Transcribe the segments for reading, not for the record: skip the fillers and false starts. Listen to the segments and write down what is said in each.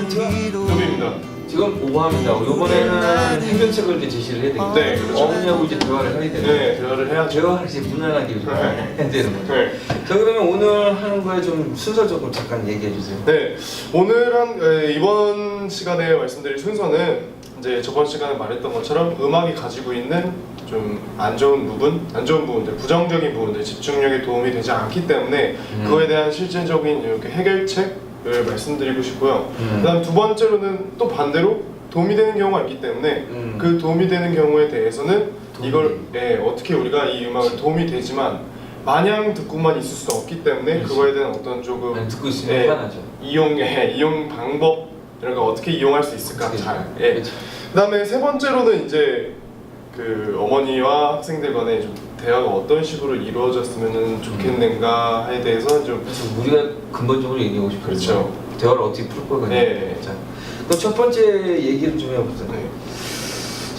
도미입니다. 지금 오버합니다. 이번에는 해결책을 이렇게 제시를 해야 되겠죠. 네, 그렇죠. 어머니하고 이제 대화를 해야 되는 네, 대화를 해야죠. 대화를 이제 무난하게 좀 해야 되는 거죠. 네. 자, 그러면 오늘 하는 거에 좀 순서적으로 잠깐 얘기해 주세요. 네, 오늘 이번 시간에 말씀드릴 순서는 이제 저번 시간에 말했던 것처럼 음악이 가지고 있는 좀 안 좋은 부분들, 부정적인 부분들, 집중력에 도움이 되지 않기 때문에 그거에 대한 실질적인 이렇게 해결책을 말씀드리고 싶고요. 그다음 두 번째로는 또 반대로 도움이 되는 경우가 있기 때문에 그 도움이 되는 경우에 대해서는 이걸 어떻게 우리가 이 음악을 도움이 되지만 마냥 듣고만 있을 수 없기 때문에 그렇지. 그거에 대한 어떤 조금 듣고 있으면 편하죠. 이용 방법 이런 거 어떻게 이용할 수 있을까 잘. 그렇죠. 그다음에 세 번째로는 이제 그 어머니와 학생들 간에 좀 대화가 어떤 식으로 이루어졌으면 좋겠는가에 대해서 좀 그래서 우리가 근본적으로 얘기하고 싶은 그렇죠. 대화를 어떻게 풀 거냐. 자, 그럼 첫 번째 얘기를 좀 해보자. 네.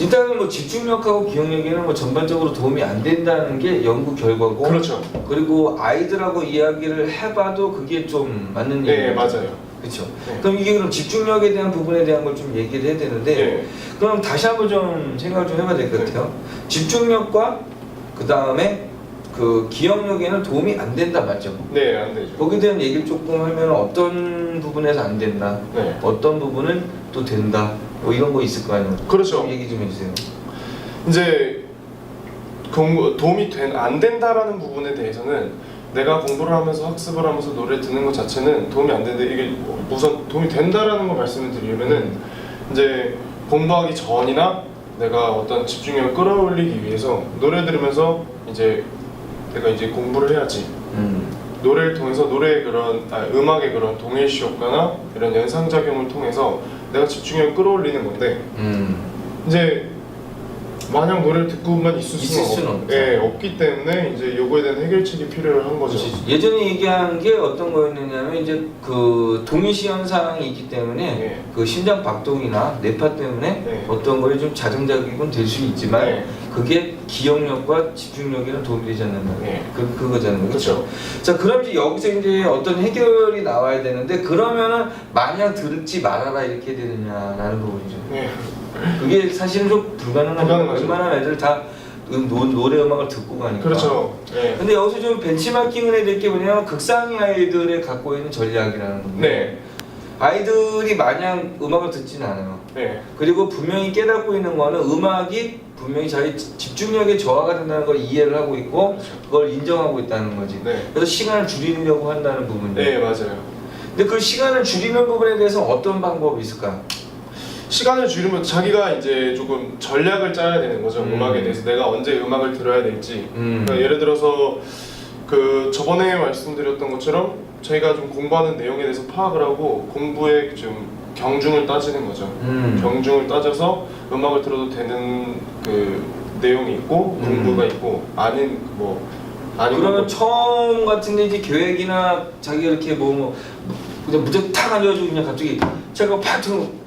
일단은 뭐 집중력하고 기억력에는 뭐 전반적으로 도움이 안 된다는 게 연구 결과고, 그렇죠. 그리고 아이들하고 이야기를 해봐도 그게 좀 맞는 얘기예요. 네, 맞아요. 그렇죠. 네. 그럼 이게 그럼 집중력에 대한 부분에 대한 걸 좀 얘기를 해야 되는데, 네. 그럼 다시 한번 좀 생각을 좀 해봐야 될 것 같아요. 집중력과 그 다음에 그 기억력에는 도움이 안 된다, 맞죠? 네, 안 되죠. 거기에 대한 얘기를 조금 하면 어떤 부분에서 안 된다, 네. 어떤 부분은 또 된다, 뭐 이런 거 있을 거 아니에요. 그렇죠. 얘기 좀 해주세요. 이제 도움이 안 된다라는 부분에 대해서는 내가 공부를 하면서 학습을 하면서 노래 듣는 것 자체는 도움이 안 되는데 이게 우선 도움이 된다라는 걸 말씀을 드리면은 이제 공부하기 전이나 내가 어떤 집중력을 끌어올리기 위해서 노래 들으면서 이제 내가 이제 공부를 해야지. 노래를 통해서 노래의 그런 음악의 그런 동일시 효과나 이런 연상작용을 통해서 내가 집중력을 끌어올리는 건데 이제 마냥 노래를 듣고만 있을 수는 없죠. 없기 때문에 이제 요거에 대한 해결책이 필요한 거죠. 예전에 얘기한 게 어떤 거였느냐면 이제 그 동일시 현상이 있기 때문에 네. 그 심장 박동이나 뇌파 때문에 네. 어떤 거에 좀 자정작용은 될 수 있지만 네. 그게 기억력과 집중력에는 도움이 되지 않는다. 네. 그거잖아요. 그렇죠. 자, 그럼 이제 여기서 이제 어떤 해결이 나와야 되는데, 그러면은 마냥 듣지 말아라 이렇게 되느냐라는 부분이죠. 네. 그게 사실은 좀 불가능하죠. 불가능하죠. 웬만한 애들 다 노래 음악을 듣고 가니까. 그렇죠. 네. 근데 여기서 좀 벤치마킹을 해야 될 게 뭐냐면 극상위 아이들의 갖고 있는 전략이라는 건데, 네. 아이들이 마냥 음악을 듣지는 않아요. 네. 그리고 분명히 깨닫고 있는 거는 음악이 분명히 자기 집중력에 저하가 된다는 걸 이해를 하고 있고 그걸 인정하고 있다는 거지. 네. 그래서 시간을 줄이려고 한다는 부분이에요. 네, 맞아요. 근데 그 시간을 줄이는 부분에 대해서 어떤 방법이 있을까? 시간을 줄이면 자기가 이제 조금 전략을 짜야 되는 거죠. 음악에 대해서 내가 언제 음악을 들어야 될지. 그러니까 예를 들어서 그 저번에 말씀드렸던 것처럼 저희가 좀 공부하는 내용에 대해서 파악을 하고 공부에 좀 경중을 따지는 거죠. 경중을 따져서 음악을 들어도 되는 그 내용이 있고 공부가 있고 아닌 그러면 처음 같은데 이제 계획이나 자기가 이렇게 뭐 그냥 무조건 탁 앉아가지고 그냥 갑자기 제가 파트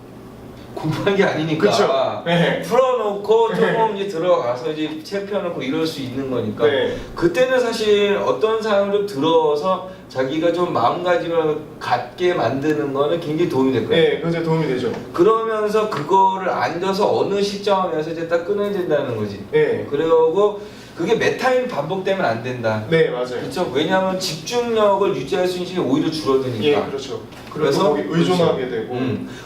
공부한 게 아니니까 그쵸. 네. 풀어놓고 조금 이제 들어가서 이제 책 펴놓고 이럴 수 있는 거니까 네. 그때는 사실 어떤 사람을 들어서 자기가 좀 마음가짐을 갖게 만드는 거는 굉장히 도움이 될 거예요. 네, 그게 도움이 되죠. 그러면서 그거를 앉아서 어느 시점에서 이제 딱 끊어야 된다는 거지. 네. 그리고 그게 몇 타임 반복되면 안 된다. 네, 맞아요. 그렇죠. 왜냐하면 집중력을 유지할 수 있는 시간이 오히려 줄어드니까. 예, 그렇죠. 그래서 거기 의존하게 되고.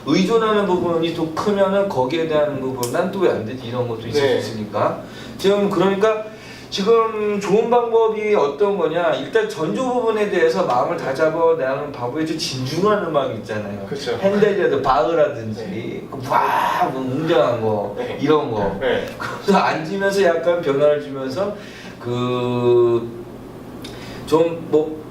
의존하는 부분이 또 크면은 거기에 대한 부분, 난 또 왜 안 되지 이런 것도 있을 네. 수 있으니까. 지금 그러니까 지금 좋은 방법이 어떤 거냐? 일단 전조 부분에 대해서 마음을 다 잡아 나는 바보의 좀 진중한 음악 있잖아요. 그렇죠. 핸델이라도 바흐라든지 네. 와 웅장한 거 네. 이런 거. 네. 그래서 앉으면서 약간 변화를 주면서 그 좀 뭐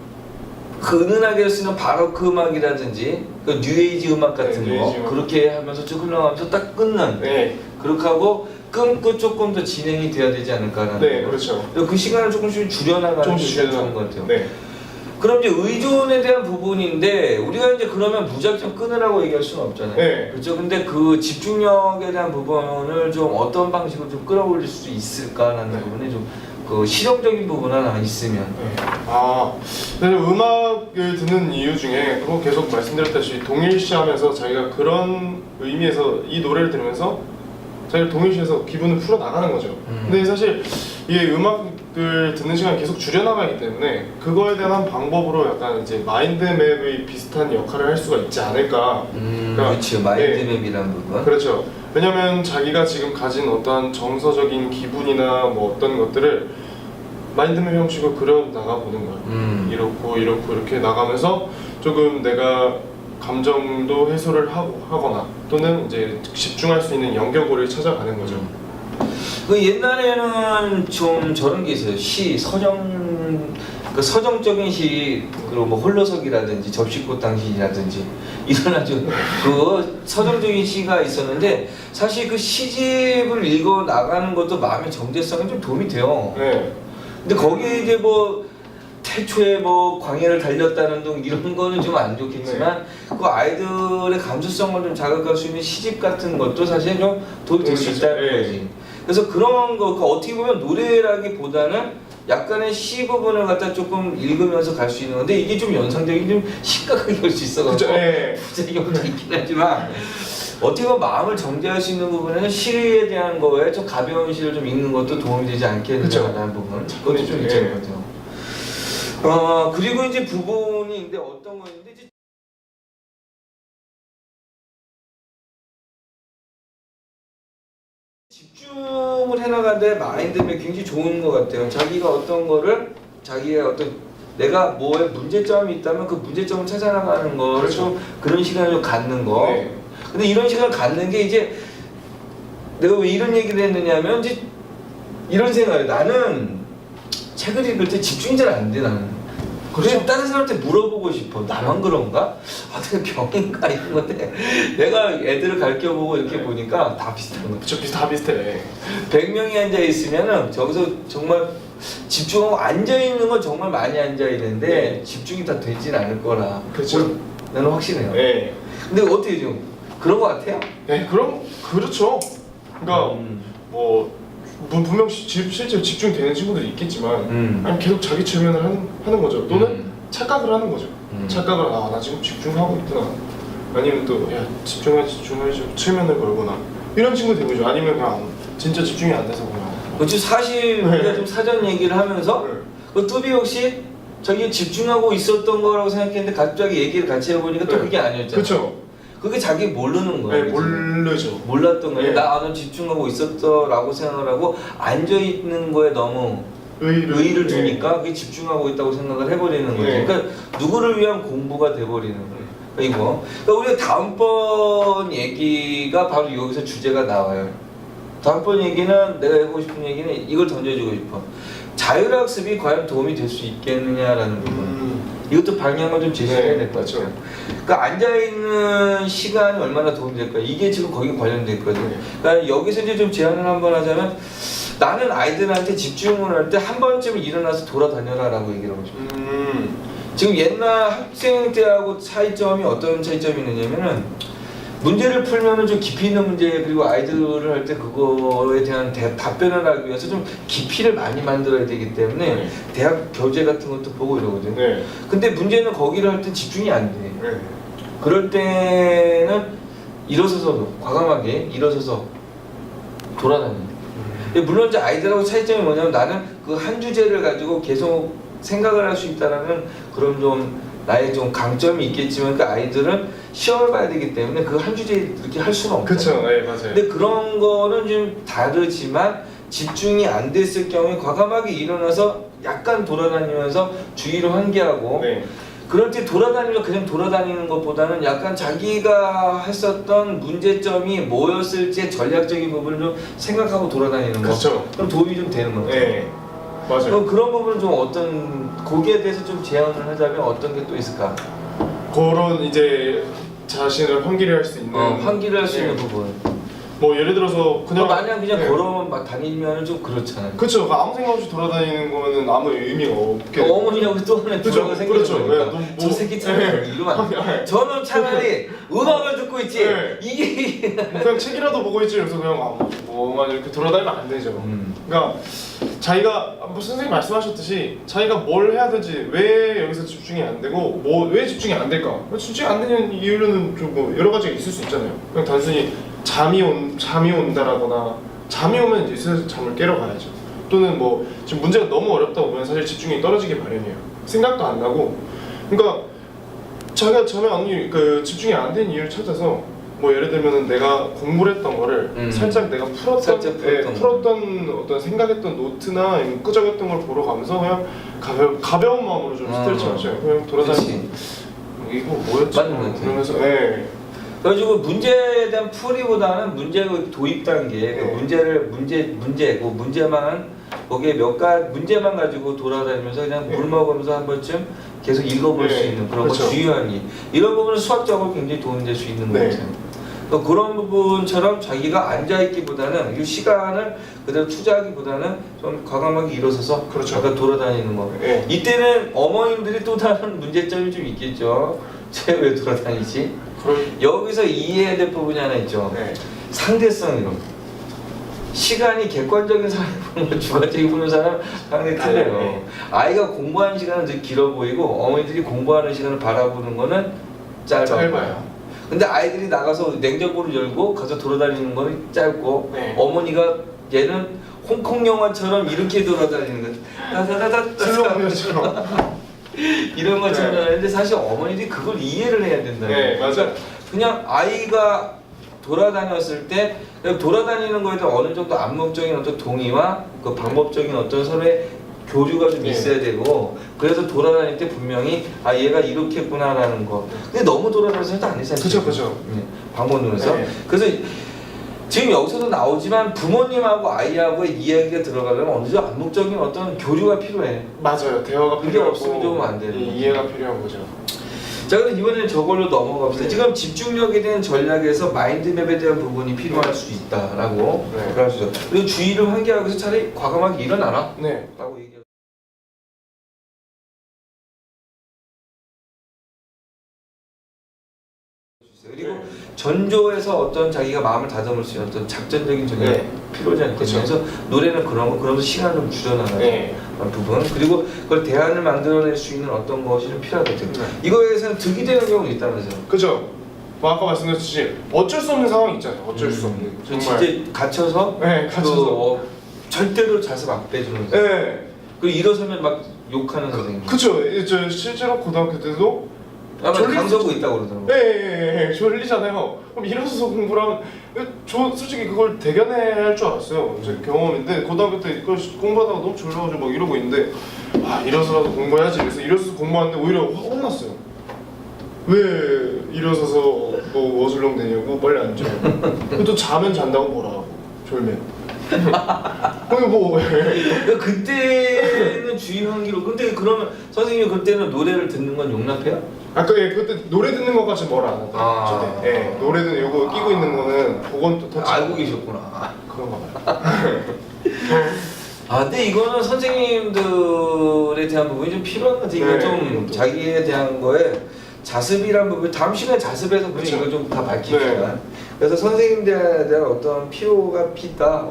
은은하게 쓰는 바로크 음악이라든지 그 뉴에이지 음악 같은 네, 거 뉴에이지 음악. 그렇게 하면서 쭉 흘러가면서 딱 끊는. 네. 그렇게 하고 끊고 조금 더 진행이 돼야 되지 않을까라는 네, 거. 그렇죠. 그리고 그 시간을 조금씩 줄여나가는 게 조금씩 좋은 것 같아요. 네. 그럼 이제 의존에 대한 부분인데 우리가 이제 그러면 무작정 끊으라고 얘기할 수는 없잖아요. 네. 그렇죠. 근데 그 집중력에 대한 부분을 좀 어떤 방식으로 좀 끌어올릴 수 있을까라는 네. 부분에 좀 그 실용적인 부분 하나 있으면. 네. 근데 음악을 듣는 이유 중에 그거 계속 말씀드렸다시피 동일시하면서 자기가 그런 의미에서 이 노래를 들으면서 자기를 동일시해서 기분을 풀어 나가는 거죠. 근데 사실 이게 음악을 듣는 시간이 계속 줄여나가기 때문에 그거에 대한 한 방법으로 약간 이제 마인드맵의 비슷한 역할을 할 수가 있지 않을까. 그렇죠. 마인드맵이라는 부분. 그렇죠. 왜냐면 자기가 지금 가진 어떠한 정서적인 기분이나 뭐 어떤 것들을 마인드맵 형식으로 그려 나가 보는 거야. 이렇고 이렇게 나가면서 조금 내가 감정도 해소를 하거나 또는 이제 집중할 수 있는 연결고리를 찾아가는 거죠. 그 옛날에는 좀 저런 게 있어요. 그 서정적인 시, 그리고 뭐 홀로서기라든지 접시꽃 당신이라든지 이런 아주 그 서정적인 시가 있었는데 사실 그 시집을 읽어 나가는 것도 마음의 정제성에 좀 도움이 돼요. 네. 근데 거기에 이제 뭐 태초에 뭐 광해를 달렸다는 등 이런 거는 좀 안 좋겠지만 그 아이들의 감수성을 좀 자극할 수 있는 시집 같은 것도 사실 좀 도움이 될 수 있다는 거지. 그래서 그런 거 어떻게 보면 노래라기보다는 약간의 시 부분을 갖다 조금 읽으면서 갈 수 있는 건데 이게 좀 연상적인 좀 심각하게 올 수 있어가지고 부작용도 있긴 하지만 어떻게 보면 마음을 정제할 수 있는 부분에는 시에 대한 거에 좀 가벼운 시를 좀 읽는 것도 도움이 되지 않겠느냐라는 부분 그것도 좀 있는 거죠. 그리고 이제 부분이 있는데 어떤 거인데 이제 집중을 해나가는데 마인드맵 굉장히 좋은 것 같아요. 자기가 어떤 거를 자기의 어떤 내가 뭐에 문제점이 있다면 그 문제점을 찾아나가는 거를 그렇죠. 좀 그런 시간을 좀 갖는 거. 네. 근데 이런 시간을 갖는 게 이제 내가 왜 이런 얘기를 했느냐면 이제 이런 생각을 나는 책을 읽을 때 집중이 잘 안 돼 나는. 그래서 다른 사람한테 물어보고 싶어. 나만 그런가? 어떻게 병인가 이런 건데 내가 애들을 가르쳐보고 이렇게 보니까 다 비슷한 거. 그쵸, 다 비슷해. 100명이 앉아 있으면은 저기서 정말 집중하고 앉아 있는 건 정말 많이 앉아 있는데 네. 집중이 다 되진 않을 거라. 그렇죠. 나는 확신해요. 네. 근데 어떻게 좀 그런 거 같아요? 네, 그렇죠. 그러니까 뭐 분명 실제로 집중되는 친구들이 있겠지만 아니 계속 자기 최면을 하는 거죠. 또는 착각을 하는 거죠. 착각을 나 지금 집중하고 있구나. 아니면 또 야 집중해야지 최면을 걸거나 이런 친구 되고죠. 아니면 그냥 진짜 집중이 안 돼서 그냥. 그렇죠. 사실 우리가 좀 사전 얘기를 하면서 그 뚜비 혹시 자기 집중하고 있었던 거라고 생각했는데 갑자기 얘기를 같이 해보니까 또 그게 아니었잖아. 그렇죠. 그게 자기 모르는 거예요. 네, 모르죠. 몰랐던 거예요. 네. 나는 집중하고 있었더라고 생각을 하고 앉아 있는 거에 너무 의의를 두니까 그게 집중하고 있다고 생각을 해버리는 거죠. 네. 그러니까 누구를 위한 공부가 돼버리는 거예요. 이거. 그러니까 우리가 다음번 얘기가 바로 여기서 주제가 나와요. 다음번 얘기는 내가 해보고 싶은 얘기는 이걸 던져주고 싶어. 자율학습이 과연 도움이 될 수 있겠느냐라는 부분. 이것도 방향을 좀 제시해야 될 것 같아요. 그러니까 앉아있는 시간이 얼마나 도움이 될까? 이게 지금 거기 관련돼 있거든요. 그러니까 여기서 이제 좀 제안을 한번 하자면 나는 아이들한테 집중을 할 때 한 번쯤은 일어나서 돌아다녀라 라고 얘기를 하고 싶어요. 지금 옛날 학생 때하고 차이점이 어떤 차이점이 있느냐면은 문제를 풀면은 좀 깊이 있는 문제 그리고 아이들을 할 때 그거에 대한 답변을 하기 위해서 좀 깊이를 많이 만들어야 되기 때문에 대학 교재 같은 것도 보고 이러거든요. 근데 문제는 거기를 할 때 집중이 안 돼. 그럴 때는 일어서서 과감하게 일어서서 돌아다녀요. 물론 이제 아이들하고 차이점이 뭐냐면 나는 그 한 주제를 가지고 계속 생각을 할 수 있다라는 그런 좀 나의 좀 강점이 있겠지만 그 아이들은 시험을 봐야 되기 때문에 그 한 주제 이렇게 할 수는 없어요. 그렇죠, 네 맞아요. 근데 그런 거는 좀 다르지만 집중이 안 됐을 경우에 과감하게 일어나서 약간 돌아다니면서 주위를 환기하고 그럴 때 돌아다니면 그냥 돌아다니는 것보다는 약간 자기가 했었던 문제점이 뭐였을지 전략적인 부분을 좀 생각하고 돌아다니는 거. 그렇죠. 그럼 도움이 좀 되는 거죠. 네, 맞아요. 그럼 그런 부분은 좀 어떤 거기에 대해서 좀 제안을 하자면 어떤 게 또 있을까? 그런 이제 자신을 환기를 할 수 있는 환기를 할 수 있는 부분. 뭐 예를 들어서 그냥 마냥 그냥 걸어만 막 다니면은 좀 그렇잖아요. 그렇죠. 아무 생각 없이 돌아다니는 거는 아무 의미가 없게. 어머니하고 또 하나 들어가 생기는 거니까. 네, 저 새끼 참 이러면 안 돼. 저는 차라리 음악을 듣고 있지. 이게 그냥 책이라도 보고 있지. 그래서 그냥 뭐 가지고만 이렇게 돌아다니면 안 되죠. 그러니까 자기가 뭐 선생님 말씀하셨듯이 자기가 뭘 해야 되지, 왜 여기서 집중이 안 되고 뭐 왜 집중이 안 될까? 집중이 안 되는 이유는 좀 뭐 여러 가지가 있을 수 있잖아요. 그냥 단순히 잠이 온다라거나, 잠이 오면 이제 슬슬 잠을 깨러 가야죠. 또는 뭐 지금 문제가 너무 어렵다 보면 사실 집중이 떨어지기 마련이에요. 생각도 안 나고. 그러니까 자기가 집중이 안 된 이유를 찾아서, 뭐 예를 들면은 내가 공부를 했던 거를 살짝 내가 풀었던 어떤 생각했던 노트나 아니면 끄적였던 걸 보러 가면서 그냥 가벼운 마음으로 좀 스트레칭 하셔요. 그냥 돌아다니고 이거 뭐였지? 맞는 것 같아요. 그러면서 그래가지고 문제에 대한 풀이보다는 문제 도입 단계, 그 문제만 거기에 문제만 가지고 돌아다니면서 그냥 물 먹으면서 한 번쯤 계속 읽어볼 수 있는 그런 거 주의하기, 이런 부분은 수학적으로 굉장히 도움이 될 수 있는 것 같아요. 그러니까 그런 부분처럼 자기가 앉아있기보다는 이 시간을 그대로 투자하기보다는 좀 과감하게 일어서서 약간 돌아다니는 거. 이때는 어머님들이 또 다른 문제점이 좀 있겠죠. 쟤 왜 돌아다니지? 여기서 이해해야 될 부분이 하나 있죠. 상대성 이론. 시간이 객관적인 사람이 보는 거, 주관적인 보는 사람 상당히 틀려요. 아이가 공부하는 시간은 되게 길어 보이고 어머니들이 공부하는 시간을 바라보는 거는 짧아요. 근데 아이들이 나가서 냉장고를 열고 가서 돌아다니는 거는 짧고, 어머니가 얘는 홍콩 영화처럼 이렇게 돌아다니는 거, 슬로우모션처럼 이런 것처럼 하는데 사실 어머니들이 그걸 이해를 해야 된다는 거예요. 맞아. 그냥 아이가 돌아다녔을 때 돌아다니는 거에 대한 어느 정도 암묵적인 어떤 동의와 그 방법적인 어떤 서로의 교류가 좀 있어야 되고, 그래서 돌아다닐 때 분명히 얘가 이렇게 했구나라는 거. 근데 너무 돌아다녀서도 안 되잖아요. 그죠. 방법 눈에서. 그래서 지금 여기서도 나오지만 부모님하고 아이하고의 이야기가 들어가려면 어느 정도 암묵적인 어떤 교류가 필요해. 맞아요. 대화가 그게 필요하고 없으면 좀 안 되는 이해가 필요한 거죠. 자, 그럼 이번에는 저걸로 넘어갑시다. 지금 집중력에 대한 전략에서 마인드맵에 대한 부분이 필요할 수 있다라고 그럴 수 있죠. 그리고 주의를 환기하기 위해서 차라리 과감하게 일어나라 라고 얘기해요. 그리고 전조에서 어떤 자기가 마음을 다듬을 수 있는 어떤 작전적인 전략이 필요하지 않겠죠. 그래서 노래는 그런 거, 그러면서 시간을 좀 줄여나가는 부분, 그리고 그걸 대안을 만들어낼 수 있는 어떤 것이 좀 필요하거든요. 이거에서는 득이 되는 경우도 있다면서요. 그죠. 뭐 아까 말씀드렸듯이 어쩔 수 없는 상황이 있잖아요. 어쩔 수 없는. 정말 진짜 갇혀서 절대로 자세 막 빼주는 거. 그리고 일어서면 막 욕하는 선생님. 그쵸. 저 실제로 고등학교 때도 강서구 있다고 그러더라고요. 졸리잖아요. 그럼 일어서서 공부를 하면, 저 솔직히 그걸 대견해할 줄 알았어요. 제 경험인데 고등학교 때 그걸 공부하다가 너무 졸려가지고 막 이러고 있는데, 일어서라도 공부해야지. 그래서 일어서서 공부하는데 오히려 확 혼났어요. 왜 일어서서 뭐 어슬렁대냐고, 빨리 앉아. 또 자면 잔다고 뭐라 하고, 졸면. 그때는 주의 환기로. 근데 그러면 선생님 그때는 노래를 듣는 건 용납해요? 그때 노래 듣는 것까지 뭐라 안 하더라고요. 노래 듣는 요거 끼고 있는 거는 그건 또 터치. 알고 계셨구나. 그런가 봐요. 근데 이거는 선생님들에 대한 부분이 좀 필요한 것 같아요. 이거 좀 자기에 대한 거에 자습이란 부분, 다음 시간에 자습에서 이걸 좀 다 밝힙시다. 그래서 선생님들에 대한 어떤 필요가 있다.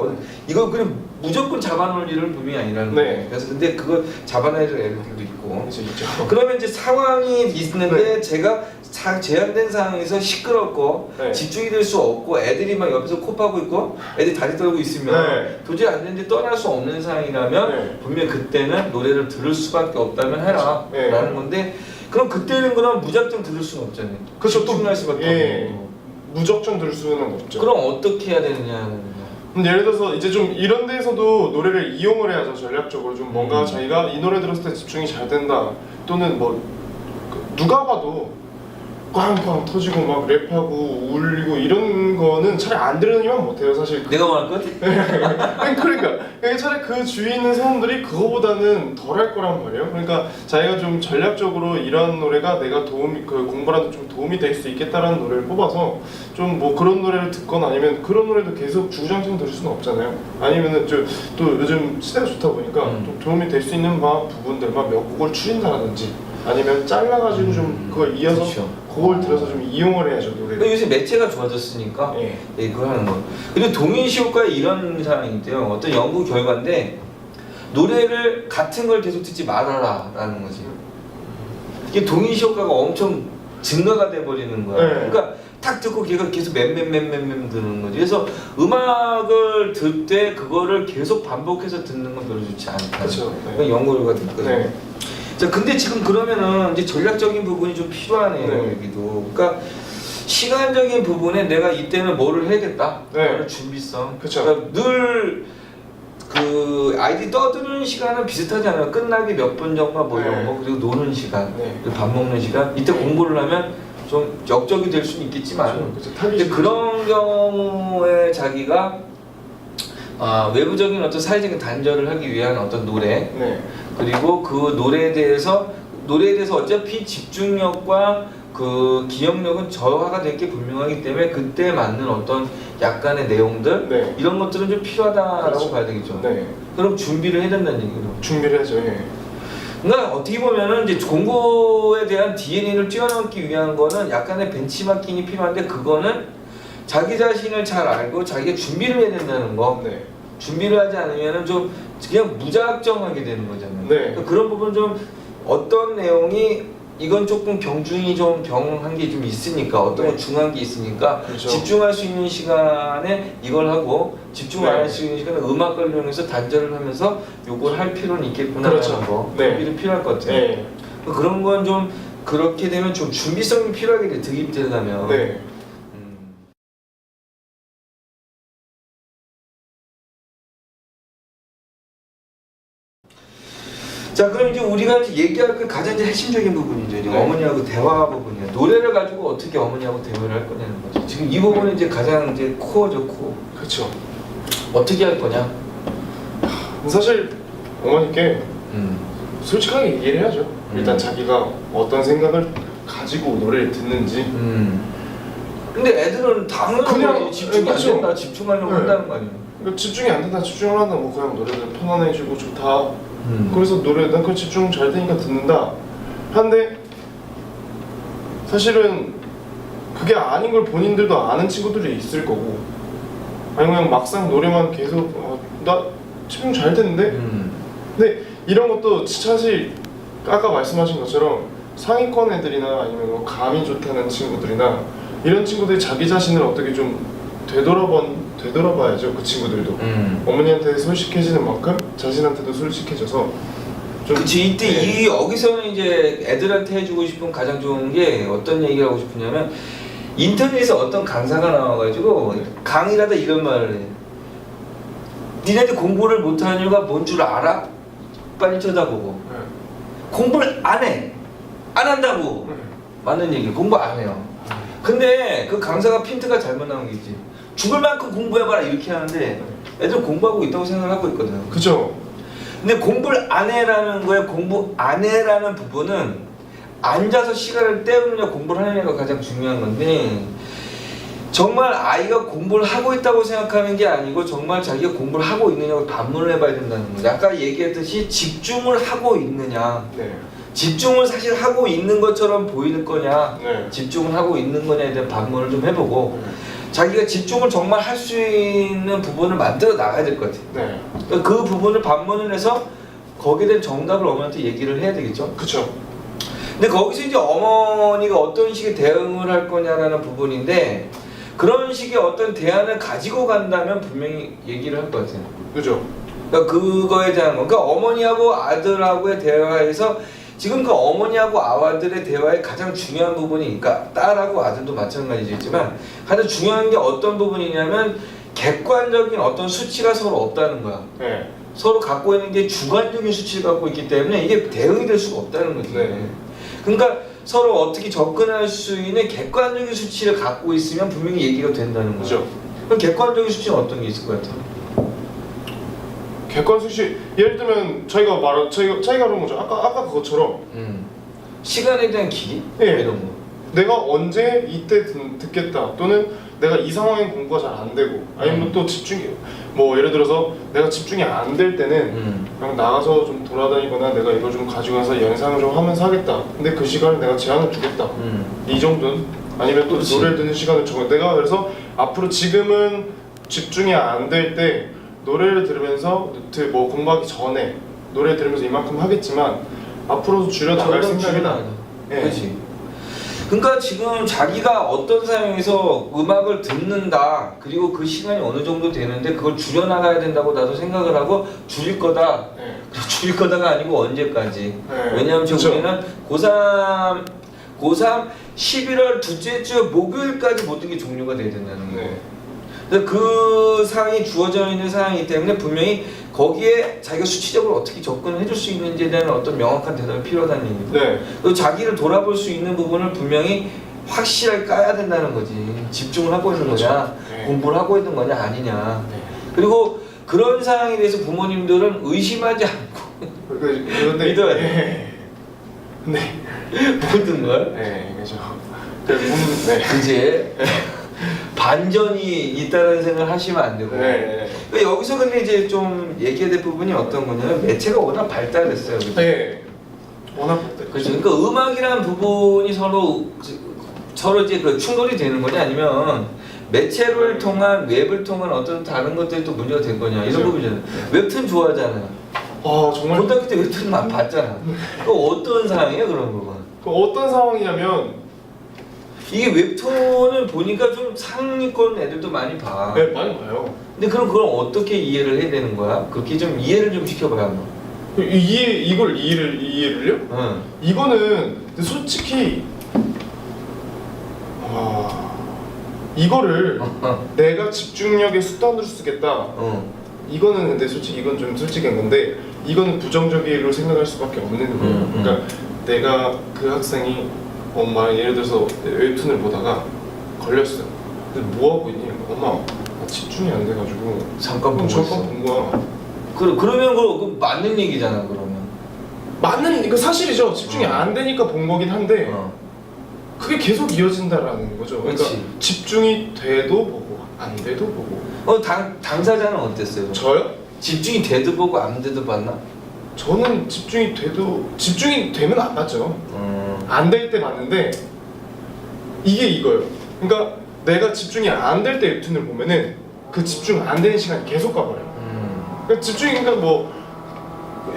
이걸 그냥 무조건 잡아놓을 일은 분명히 아니라는 거예요. 그래서 근데 그걸 잡아내는 애들도 있고. 그러면 이제 상황이 있는데 제가 제한된 상황에서 시끄럽고 집중이 될 수 없고 애들이 막 옆에서 코 파고 있고 애들이 다리 떨고 있으면 도저히 안 되는데 떠날 수 없는 상황이라면 분명히 그때는 노래를 들을 수밖에 없다면 해라 라는 건데, 그럼 그때는 그럼 무작정 들을 수는 없잖아요. 집중할 수밖에 없고. 무작정 들을 수는 없죠. 그럼 어떻게 해야 되느냐. 예를 들어서 이제 좀 이런 데서도 노래를 이용을 해야죠. 전략적으로 좀 뭔가 자기가 이 노래 들었을 때 집중이 잘 된다, 또는 뭐 누가 봐도 꽝꽝 터지고 막 랩하고 울리고 이런 거는 차라리 안 들으면 못해요. 사실 내가 말할 것? 그러니까 차라리 그 주위에 있는 사람들이 그거보다는 덜 할 거란 말이에요. 그러니까 자기가 좀 전략적으로 이런 노래가 내가 공부라도 좀 도움이 될 수 있겠다라는 노래를 뽑아서 좀 뭐 그런 노래를 듣거나, 아니면 그런 노래도 계속 주구장창 들을 수는 없잖아요. 아니면은 또 요즘 시대가 좋다 보니까 좀 도움이 될 수 있는 부분들만 몇 곡을 추린다든지 아니면 잘라가지고 좀 그걸 이어서 그렇죠. 그걸 들어서 좀 이용을 해야죠 그러니까 노래를. 요새 매체가 좋아졌으니까 예. 예, 그걸 하는 거. 그리고 동일시 효과에 이런 상황이 있대요. 어떤 연구 결과인데 노래를 같은 걸 계속 듣지 말아라라는 거지. 이게 동일시 효과가 엄청 증가가 돼 버리는 거야. 네. 그러니까 탁 듣고 걔가 계속 맴맴맴맴맴 드는 거지. 그래서 음악을 들 때 그거를 계속 반복해서 듣는 건 별로 좋지 않다. 그렇죠. 그런 연구 결과도 있거든요. 네. 자, 근데 지금 그러면은 이제 전략적인 부분이 좀 필요하네요, 네. 여기도. 그러니까 시간적인 부분에 내가 이때는 뭐를 해야겠다. 네. 그런 준비성. 그쵸. 그러니까 늘 그 아이디 떠드는 시간은 비슷하지 않아요. 끝나기 몇 분 정도 뭐 이런 네. 거, 그리고 노는 시간, 네. 그리고 밥 먹는 시간. 이때 공부를 하면 좀 역적이 될 수는 있겠지만, 그렇죠. 근데 그런 경우에 자기가 외부적인 어떤 사회적인 단절을 하기 위한 어떤 노래, 네. 그리고 그 노래에 대해서 어차피 집중력과 그 기억력은 저하가 될 게 분명하기 때문에 그때 맞는 어떤 약간의 내용들 네. 이런 것들은 좀 필요하다라고 그렇죠. 봐야 되겠죠. 네. 그럼 준비를 해야 된다는 얘기죠. 준비를 해야죠. 예. 그러니까 어떻게 보면은 이제 공부에 대한 DNA를 뛰어넘기 위한 거는 약간의 벤치마킹이 필요한데 그거는 자기 자신을 잘 알고 자기가 준비를 해야 된다는 거. 네. 준비를 하지 않으면은 좀 그냥 무작정하게 되는 거잖아요. 네. 그러니까 그런 부분 좀 어떤 내용이 이건 조금 경중이 좀 경한 게 좀 있으니까 어떤 건 중요한 게 있으니까 그렇죠. 집중할 수 있는 시간에 이걸 하고 집중 안 네. 할 수 있는 시간에 음악을 이용해서 단절을 하면서 요걸 할 필요는 있겠구나라는 그렇죠. 거 네. 준비도 필요할 것 같아요. 네. 그런 건 좀 그렇게 되면 좀 준비성이 필요하게 돼 득입되려면. 네. 자, 그럼 이제 우리가 이제 얘기할 그 가장 이제 핵심적인 부분이죠. 이제 네. 어머니하고 대화 부분이에요. 노래를 가지고 어떻게 어머니하고 대화를 할 거냐는 거죠. 지금 이 부분이 이제 가장 이제 코어죠, 코어. 그렇죠. 어떻게 할 거냐? 사실 어머니께 음. 솔직하게 얘기를 해야죠. 일단 자기가 어떤 생각을 가지고 노래를 듣는지. 근데 애들은 당연히 그냥, 집중이 안 그렇죠. 된다, 집중하려고 네. 한다는 거 아니에요? 그러니까 집중이 안 된다, 집중을 한다, 뭐 그냥 노래를 편안해지고 좋다. 음. 그래서 노래 난 그 집중 잘 되니까 듣는다. 한데 사실은 그게 아닌 걸 본인들도 아는 친구들이 있을 거고, 아니면 그냥 막상 노래만 계속 나 집중 잘 되는데. 근데 이런 것도 사실 아까 말씀하신 것처럼 상위권 애들이나 아니면 뭐 감이 좋다는 친구들이나 이런 친구들이 자기 자신을 어떻게 좀 되돌아봐야죠. 그 친구들도 어머니한테 솔직해지는 만큼 자신한테도 솔직해져서 좀. 그치, 이때 네. 이 여기서는 이제 애들한테 해주고 싶은 가장 좋은 게 어떤 얘기를 하고 싶으냐면 인터넷에서 어떤 강사가 나와가지고 강의라다 이런 말을 해. 니네들 공부를 못하는 이유가 뭔 줄 알아? 빨리 쳐다보고. 네. 공부를 안 해. 안 한다고. 맞는 얘기. 공부 안 해요. 근데 그 강사가 핀트가 잘못 나온 게 있지. 죽을 만큼 공부해봐라 이렇게 하는데 애들 공부하고 있다고 생각하고 있거든. 그죠. 근데 공부를 안 해라는 거에 공부 안 해라는 부분은 앉아서 시간을 때우느냐 공부를 하느냐가 가장 중요한 건데 정말 아이가 공부를 하고 있다고 생각하는 게 아니고 정말 자기가 공부를 하고 있느냐고 반문을 해봐야 된다는 거죠. 아까 얘기했듯이 집중을 하고 있느냐, 네. 집중을 사실 하고 있는 것처럼 보이는 거냐, 네. 집중을 하고 있는 거냐에 대한 반문을 좀 해보고 자기가 집중을 정말 할 수 있는 부분을 만들어 나가야 될 것 같아요. 네. 그러니까 그 부분을 반문을 해서 거기에 대한 정답을 어머니한테 얘기를 해야 되겠죠. 그쵸. 근데 거기서 이제 어머니가 어떤 식의 대응을 할 거냐라는 부분인데 그런 식의 어떤 대안을 가지고 간다면 분명히 얘기를 할 것 같아요. 그죠. 그러니까 그거에 대한 거. 그러니까 어머니하고 아들하고의 대화에서 지금 그 어머니하고 아들의 대화의 가장 중요한 부분이, 그러니까 딸하고 아들도 마찬가지겠지만 가장 중요한 게 어떤 부분이냐면 객관적인 어떤 수치가 서로 없다는 거야. 네. 서로 갖고 있는 게 주관적인 수치를 갖고 있기 때문에 이게 대응이 될 수가 없다는 거지. 네. 그러니까 서로 어떻게 접근할 수 있는 객관적인 수치를 갖고 있으면 분명히 얘기가 된다는 거죠. 그죠. 그럼 객관적인 수치는 어떤 게 있을 것 같아요? 객관 수치, 예를 들면 저희가 그런 거죠. 아까 그것처럼 시간에 대한 길이? 예. 이런 거. 내가 언제 이때 듣겠다 또는 내가 이 상황에 공부가 잘 안 되고 아니면 또 집중이 뭐 예를 들어서 내가 집중이 안 될 때는 그냥 나가서 좀 돌아다니거나 내가 이걸 좀 가지고 가서 영상을 좀 하면서 하겠다. 근데 그 시간을 내가 제한을 주겠다. 이 정도는 아니면 또 그렇지. 노래를 듣는 시간을 정해. 내가 그래서 앞으로 지금은 집중이 안 될 때 노래를 들으면서 뭐 공부하기 전에 노래 들으면서 이만큼 하겠지만 앞으로도 줄여 나갈 생각이다. 예. 그렇지. 그러니까 지금 자기가 어떤 상황에서 음악을 듣는다 그리고 그 시간이 어느 정도 되는데 그걸 줄여 나가야 된다고 나도 생각을 하고 줄일 거다. 예. 줄일 거다가 아니고 언제까지. 네. 왜냐하면 그쵸. 지금 우리는 고3 11월 둘째 주 목요일까지 모든 게 종료가 돼야 된다는 거예요. 네. 근데 그 상황이 주어져 있는 상황이기 때문에 분명히 거기에 자기가 수치적으로 어떻게 접근을 해줄 수 있는지에 대한 어떤 명확한 대답이 필요하다는 얘기죠. 네. 또 자기를 돌아볼 수 있는 부분을 분명히 확실하게 까야 된다는 거지. 집중을 하고 있는 그렇죠. 거냐, 네. 공부를 하고 있는 거냐 아니냐. 네. 그리고 그런 상황에 대해서 부모님들은 의심하지 않고 그런데 믿어야 돼. 네. 모든 걸 네, 그죠. 네. 이제 반전이 있다는 생각을 하시면 안 되고. 네. 그러니까 여기서 근데 이제 좀 얘기해야 될 부분이 어떤 거냐면 매체가 워낙 발달했어요. 그죠? 네. 워낙 때. 그렇죠. 그러니까 음악이라는 부분이 서로 이제 그 충돌이 되는 거냐 아니면 매체를 통한 웹을 통한 어떤 다른 것들이 또 문제가 된 거냐 이런 그죠. 부분이잖아요. 웹툰 좋아하잖아요. 아 정말 고등학교 때 웹툰 막 봤잖아. 그 어떤 상황이에요 그런 부분? 그 어떤 상황이냐면 이게 웹툰을 보니까 좀 상위권 애들도 많이 봐. 네, 많이 봐요. 근데 그럼 그걸 어떻게 이해를 해야 되는 거야? 그렇게 좀 이해를 좀 시켜봐야 한다. 이걸 이해를요? 응. 이거는 솔직히 이거를 내가 집중력의 수단으로 쓰겠다. 이거는 근데 솔직히 이건 좀 솔직한 건데 이거는 부정적으로 생각할 수밖에 없는 거예요. 그러니까 내가 그 학생이 엄마 예를 들어서 웹툰을 보다가 걸렸어요. 근데 뭐 하고 있니? 엄마 나 집중이 안 돼가지고 잠깐 보고 잠깐 있어. 본 거야. 그러면 그거 맞는 얘기잖아 그러면. 맞는 이거 사실이죠. 집중이 안 되니까 본 거긴 한데 그게 계속 이어진다라는 거죠. 그러니까 그치. 집중이 돼도 보고 안 돼도 보고. 당사자는 어땠어요? 저요? 집중이 돼도 보고 안 돼도 봤나? 저는 집중이 되면 안 봤죠. 안 될 때 봤는데 이게 이거예요. 그러니까 내가 집중이 안 될 때 웹툰을 보면은 그 집중 안 되는 시간이 계속 가버려요. 그러니까 집중이 그러니까 뭐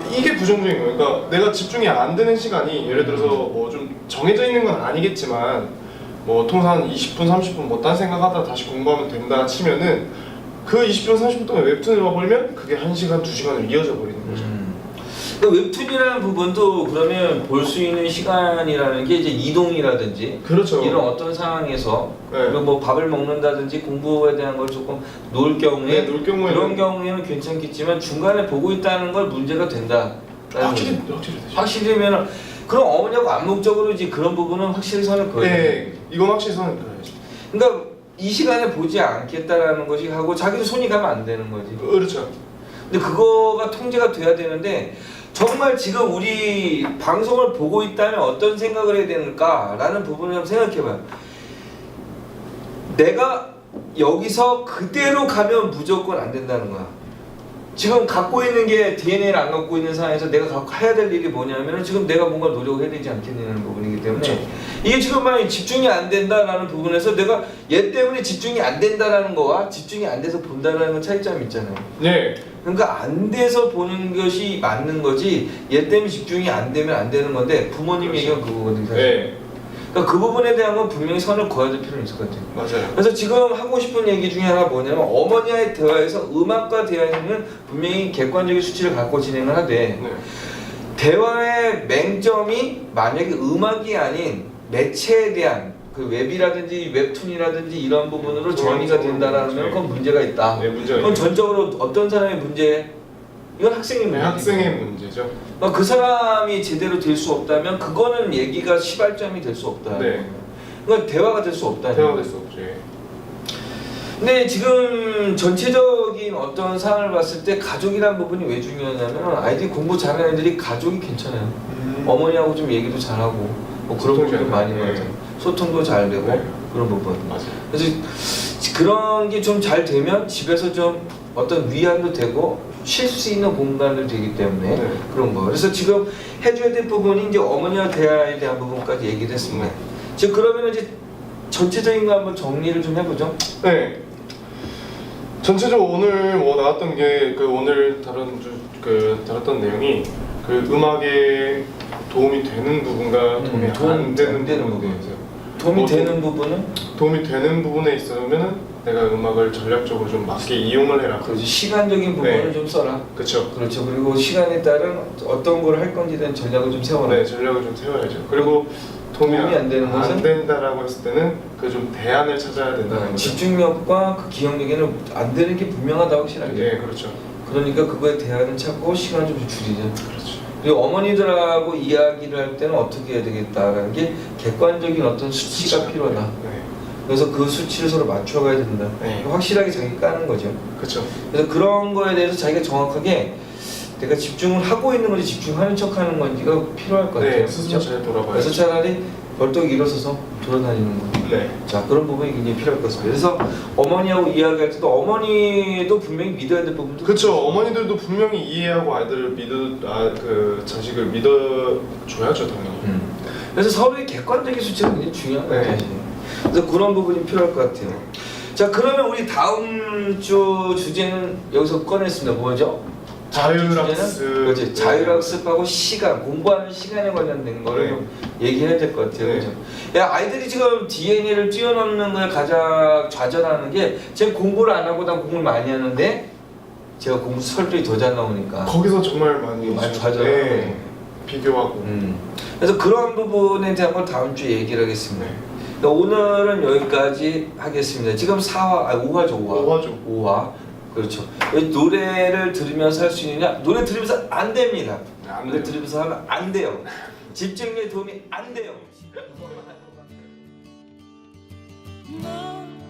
이게 부정적인 거예요. 그러니까 내가 집중이 안 되는 시간이 예를 들어서 뭐 좀 정해져 있는 건 아니겠지만 뭐 통상 한 20분, 30분 뭐 딴 생각하다 다시 공부하면 된다 치면은 그 20분, 30분 동안 웹툰을 봐버리면 그게 1시간, 2시간으로 이어져 버리는 거죠. 그 웹툰이라는 부분도 그러면 볼 수 있는 시간이라는 게 이제 이동이라든지 그렇죠. 이런 어떤 상황에서 네. 그리고 뭐 밥을 먹는다든지 공부에 대한 걸 조금 놓을 경우에 놀 경우에는 그런 경우에는 괜찮겠지만 중간에 보고 있다는 걸 문제가 된다. 확실히 되죠. 확실히면 그럼 어머니하고 암묵적으로 이제 그런 부분은 확실히 선을 그어야 돼. 네, 이건 확실히 선을 그어야죠. 그러니까 이 시간에 보지 않겠다라는 것이 하고 자기도 손이 가면 안 되는 거지. 그렇죠. 근데 그거가 통제가 돼야 되는데 정말 지금 우리 방송을 보고 있다면 어떤 생각을 해야 되는가라는 부분을 한번 생각해봐요. 내가 여기서 그대로 가면 무조건 안 된다는 거야. 지금 갖고 있는 게 DNA를 안 갖고 있는 상황에서 내가 해야 될 일이 뭐냐면 지금 내가 뭔가 노력을 해야 되지 않겠냐는 부분이기 때문에 그렇죠. 이게 지금 만약에 집중이 안 된다라는 부분에서 내가 얘 때문에 집중이 안 된다라는 거와 집중이 안 돼서 본다라는 건 차이점이 있잖아요. 네. 그러니까 안 돼서 보는 것이 맞는 거지 얘 때문에 집중이 안 되면 안 되는 건데 부모님 그렇죠. 얘기는 그거거든요. 사실. 네. 그러니까 그 부분에 대한 건 분명히 선을 그어야 될 필요는 있을 것 같아요. 맞아요. 그래서 지금 하고 싶은 얘기 중에 하나 뭐냐면 어머니와의 대화에서 음악과 대화에는 분명히 객관적인 수치를 갖고 진행을 하되 네. 대화의 맹점이 만약에 음악이 아닌 매체에 대한 그 웹이라든지 웹툰이라든지 이런 부분으로 전이가 된다라는 건 그건 문제가 있다. 네, 문제가 그건 있죠. 전적으로 어떤 사람의 문제? 이건 학생의 네, 문제. 학생의 문제죠. 그 사람이 제대로 될 수 없다면 그거는 얘기가 시발점이 될 수 없다. 네. 그러니까 대화가 될 수 없다. 대화가 될 수 없죠. 예. 근데 지금 전체적인 어떤 상황을 봤을 때 가족이란 부분이 왜 중요하냐면 아이들이 공부 잘하는 애들이 가족이 괜찮아요. 어머니하고 좀 얘기도 잘하고 뭐 그런 소통이 부분이 많이 네. 맞아요. 소통도 잘 되고 네. 그런 부분. 맞아요. 그래서 그런 게 좀 잘 되면 집에서 좀 어떤 위안도 되고 쉴 수 있는 공간도 되기 때문에 네. 그런 거. 그래서 지금 해줘야 될 부분이 이제 어머니와 대화에 대한 부분까지 얘기를 했습니다. 네. 지금 그러면 이제 전체적인 거 한번 정리를 좀 해보죠. 네. 전체적으로 오늘 뭐 나왔던 게 그 오늘 다뤘던 내용이 그 음악에 도움이 되는 부분과 도움이 안 되는 부분에 있어요. 도움이 뭐, 되는 부분은 도움이 되는 부분에 있으면은 내가 음악을 전략적으로 좀 맞게 이용을 해라. 그렇지, 시간적인 부분을 네. 좀 써라. 그렇죠. 그렇죠. 그리고 시간에 따른 어떤 걸 할 건지에 대한 전략을 좀 세워라. 네, 전략을 좀 세워야죠. 그리고 도움이 안 되는 것은? 안 된다라고 했을 때는 그 좀 대안을 찾아야 된다는 거죠. 집중력과 그 기억력에는 안 되는 게 분명하다 확실하게. 네, 그렇죠. 그러니까 그거에 대안을 찾고 시간을 좀 줄이자. 그렇죠. 그리고 어머니들하고 이야기를 할 때는 어떻게 해야 되겠다라는 게 객관적인 어떤 수치가 필요하다. 네, 그래서 그 수치를 서로 맞춰가야 된다. 네. 확실하게 자기가 까는 거죠. 그렇죠. 그래서 그런 거에 대해서 자기가 정확하게 내가 집중을 하고 있는 건지 집중하는 척하는 건지가 필요할 것 같아요. 네, 스스로 잘 돌아봐야죠. 그래서 차라리 벌떡 일어서서 돌아다니는 거. 네. 자, 그런 부분이 굉장히 필요할 것 같습니다. 그래서 어머니하고 이야기할 때도 어머니도 분명히 믿어야 될 부분도 그렇죠. 어머니들도 분명히 이해하고 아이들을 그 자식을 믿어줘야죠, 당연히. 그래서 서로의 객관적인 수치가 굉장히 중요한 거예요. 네. 사실. 그래서 그런 부분이 필요할 것 같아요. 자, 그러면 우리 다음 주 주제는 여기서 꺼냈습니다. 뭐죠? 자율학습. 그렇지. 자율학습하고 시간, 공부하는 시간에 관련된 거를 네. 좀 얘기해야 될 것 같아요. 네. 그렇죠? 야, 아이들이 지금 DNA를 뛰어넘는 거에 가장 좌절하는 게 제가 공부를 안 하고 난 공부를 많이 하는데 제가 공부 설득이 더 잘 나오니까 거기서 정말 많이 좌절하는 네. 거예요. 비교하고. 그래서 그런 부분에 대한 걸 다음 주에 얘기를 하겠습니다. 네. 그러니까 오늘은 여기까지 하겠습니다. 지금 5화죠, 5화죠. 5화. 그렇죠. 노래를 들으면서 할 수 있느냐? 노래 들으면서 안 됩니다. 네, 안 노래 돼요. 들으면서 하면 안 돼요. 집중력에 도움이 안 돼요. 넌